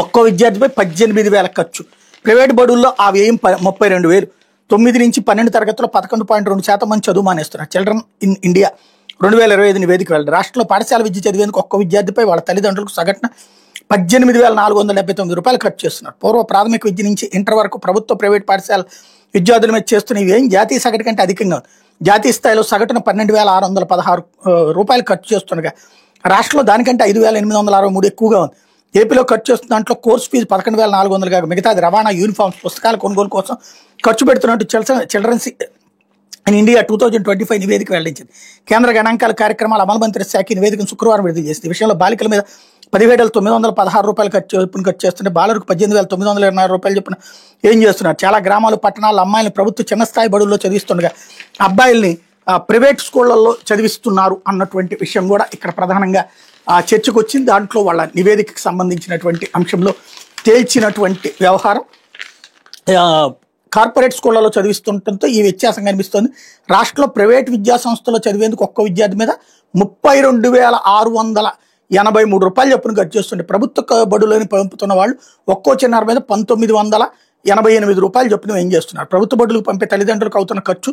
ఒక్కో విద్యార్థిపై 18,000 ఖర్చు. ప్రైవేట్ బడుల్లో ఆ వ్యయం 32,000. 9 నుంచి 12 తరగతిలో 11.2% మంది చదువు మానేస్తున్నారు. చిల్డ్రన్ ఇన్ ఇండియా 2025 నివేదిక వెళ్ళదు. రాష్ట్రంలో పాఠశాల విద్య చదివేందుకు ఒక్క విద్యార్థిపై వాళ్ళ తల్లిదండ్రులకు సగటున 18,479 రూపాయలు ఖర్చు చేస్తున్నారు. పూర్వ ప్రాథమిక విద్య నుంచి ఇంటర్ వరకు ప్రభుత్వ ప్రైవేట్ పాఠశాల విద్యార్థుల మీద చేస్తున్న వ్యయం జాతీయ సగటు కంటే అధికంగా ఉంది. జాతీయ స్థాయిలో సగటున 12,616 రూపాయలు ఖర్చు చేస్తుండగా రాష్ట్రంలో దానికంటే 5,863 ఎక్కువగా ఉంది. ఏపీలో ఖర్చు చేస్తున్న దాంట్లో కోర్సు ఫీజు 11,400 కాగా మిగతాది రవాణా, యూనిఫామ్స్, పుస్తకాల కొనుగోలు కోసం ఖర్చు పెడుతున్నట్టు చిల్డ్రన్స్ ఇన్ ఇండియా 2025 నివేదిక వెల్లడించింది. కేంద్ర గణాంకాల కార్యక్రమాల అమలు మంత్రి శాఖ నివేదికను శుక్రవారం విడుదల చేసింది. ఈ విషయంలో బాలికల మీద 17,916 రూపాయలు ఖర్చు చేస్తుంటే బాలులకు 18,926 రూపాయలు చొప్పున ఏం చేస్తున్నారు. చాలా గ్రామాలు, పట్టణాల్లో అమ్మాయిలను ప్రభుత్వ చిన్న స్థాయి బడుల్లో చదివిస్తుండగా అబ్బాయిల్ని ప్రైవేట్ స్కూళ్లలో చదివిస్తున్నారు అన్నటువంటి విషయం కూడా ఇక్కడ ప్రధానంగా చర్చకు వచ్చింది. దాంట్లో వాళ్ళ నివేదికకు సంబంధించినటువంటి అంశంలో తేల్చినటువంటి వ్యవహారం కార్పొరేట్ స్కూళ్లలో చదివిస్తుండటంతో ఈ వ్యత్యాసం కనిపిస్తోంది. రాష్ట్రంలో ప్రైవేట్ విద్యా సంస్థలో చదివేందుకు ఒక్క విద్యార్థి మీద 32,683 రూపాయలు చొప్పున ఖర్చు చేస్తుండే ప్రభుత్వ బడులని పంపుతున్న వాళ్ళు ఒక్కో చిన్నారి మీద 1,988 రూపాయలు చొప్పున ఏం చేస్తున్నారు. ప్రభుత్వ బడులకు పంపే తల్లిదండ్రులకు అవుతున్న ఖర్చు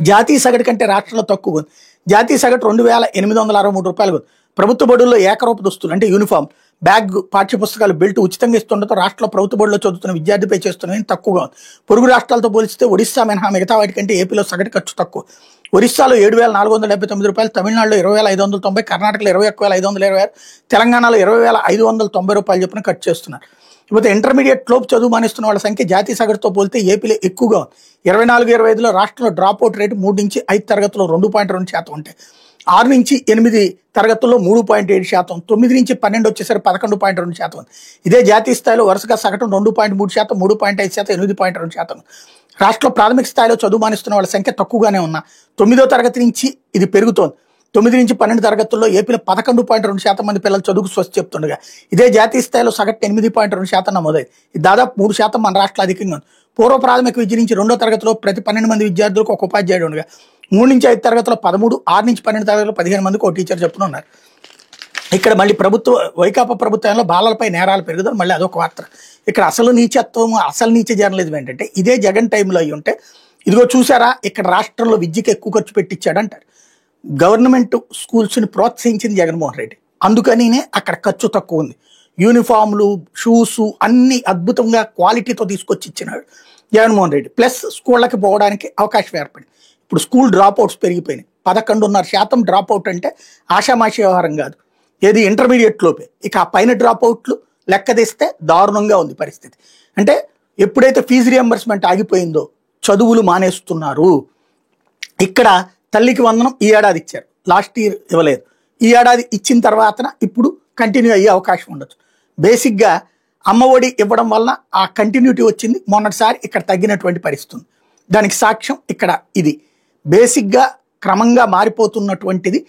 జాతీయ సగటు కంటే రాష్ట్రంలో తక్కువ ఉంది. జాతీయ సగటు 2,863 రూపాయలు ఉంది. ప్రభుత్వ బడుల్లో ఏకరూప దుస్తులు అంటే యూనిఫామ్, బ్యాగ్, పాఠ్యపుస్తకాలు, బెల్ట్ ఉచితంగా ఇస్తుండటంతో రాష్ట్రంలో ప్రభుత్వ బడుల్లో చదువుతున్న విద్యార్థిపై చేస్తున్నది తక్కువగా ఉంది. పొరుగు రాష్ట్రాలతో పోలిస్తే ఒడిశా మినహా మిగతా వాటి కంటే ఏపీలో సగటు ఖర్చు తక్కువ. ఒరిస్సాలో 7,479 రూపాయలు, తమిళనాడులో 20,590, కర్ణాటకలో 21,526, తెలంగాణలో 20,590 రూపాయలు చొప్పున ఖర్చు చేస్తున్నారు. ఇకపోతే ఇంటర్మీడియట్ లోపు చదువు మానేస్తున్న వాళ్ళ సంఖ్య జాతీయ సగటుతో పోలితే ఏపీలో ఎక్కువగా ఉంది. 24-25లో రాష్ట్రంలో డ్రాప్అవుట్ రేటు 3 నుంచి 5 తరగతుల్లో 2.2% ఉంటాయి. 6 నుంచి 8 తరగతుల్లో 3.7%, 9 నుంచి 12 వచ్చేసరికి 11.2% ఉంది. ఇదే జాతీయ స్థాయిలో వరుసగా సగటు 2.3%, 3.5%, 8.2%. రాష్ట్రంలో ప్రాథమిక స్థాయిలో చదువు మానేస్తున్న వాళ్ళ సంఖ్య తక్కువగానే ఉన్నా 9వ తరగతి నుంచి ఇది పెరుగుతోంది. 9 నుంచి 12 తరగతుల్లో ఏపీలో 11.2% మంది పిల్లలు చదువుకు స్వస్తి చెప్తుండగా ఇదే జాతీయ స్థాయిలో సగటు 8.2% నమోదైంది. ఇది దాదాపు 3% మన రాష్ట్రంలో అధికంగా ఉంది. పూర్వ ప్రాథమిక విద్య నుంచి 2వ తరగతిలో ప్రతి 12 మంది విద్యార్థులకు ఒక ఉపాధ్యాయుడు ఉండగా 3 నుంచి 5 తరగతిలో 13, 6 నుంచి 12 తరగతిలో 15 మందికి ఒక టీచర్ చెప్పున ఉన్నారు. ఇక్కడ మళ్ళీ వైకాపా ప్రభుత్వంలో బాలలపై నేరాలు పెరుగుదల మళ్ళీ అదొక వార్త. ఇక్కడ అసలు నీచత్వం, అసలు నీచ జర్నలిజం ఏంటంటే ఇదే జగన్ టైంలో అయ్యి ఉంటే ఇదిగో చూసారా ఇక్కడ రాష్ట్రంలో విద్యకి ఎక్కువ ఖర్చు పెట్టించాడు అంటారు. గవర్నమెంట్ స్కూల్స్ని ప్రోత్సహించింది జగన్మోహన్ రెడ్డి, అందుకనినే అక్కడ ఖర్చు తక్కువ ఉంది. యూనిఫామ్లు, షూస్ అన్ని అద్భుతంగా క్వాలిటీతో తీసుకొచ్చి ఇచ్చినాడు జగన్మోహన్ రెడ్డి. ప్లస్ స్కూళ్ళకి పోవడానికి అవకాశం ఏర్పడింది. ఇప్పుడు స్కూల్ డ్రాప్అవుట్స్ పెరిగిపోయినాయి. 11.5% డ్రాప్అవుట్ అంటే ఆషామాషి వ్యవహారం కాదు. ఏది ఇంటర్మీడియట్ లోపే. ఇక ఆ పైన డ్రాప్అవుట్లు లెక్క తీస్తే దారుణంగా ఉంది పరిస్థితి. అంటే ఎప్పుడైతే ఫీజు రియంబర్స్మెంట్ ఆగిపోయిందో చదువులు మానేస్తున్నారు. ఇక్కడ తల్లికి వందనం ఈ ఏడాది ఇచ్చారు, లాస్ట్ ఇయర్ ఇవ్వలేదు. ఈ ఏడాది ఇచ్చిన తర్వాత ఇప్పుడు కంటిన్యూ అయ్యే అవకాశం ఉండొచ్చు. బేసిక్గా అమ్మఒడి ఇవ్వడం వలన ఆ కంటిన్యూటీ వచ్చింది. మొన్నటిసారి ఇక్కడ తగ్గినటువంటి పరిస్థితి. దానికి సాక్ష్యం ఇక్కడ ఇది. బేసిక్గా క్రమంగా మారిపోతున్నటువంటిది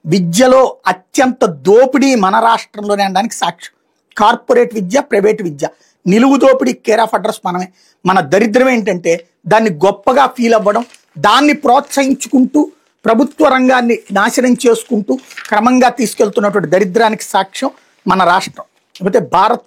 విద్యలో అత్యంత దోపిడీ మన రాష్ట్రంలోనే అనడానికి సాక్ష్యం. కార్పొరేట్ విద్య, ప్రైవేట్ విద్య నిలువు దోపిడీ కేర్ ఆఫ్ అడ్రస్ మనమే. మన దరిద్రం ఏంటంటే దాన్ని గొప్పగా ఫీల్ అవ్వడం, దాన్ని ప్రోత్సహించుకుంటూ ప్రభుత్వ రంగాన్ని నాశనం చేసుకుంటూ క్రమంగా తీసుకెళ్తున్నటువంటి దరిద్రానికి సాక్ష్యం మన రాష్ట్రం. లేకపోతే భారత్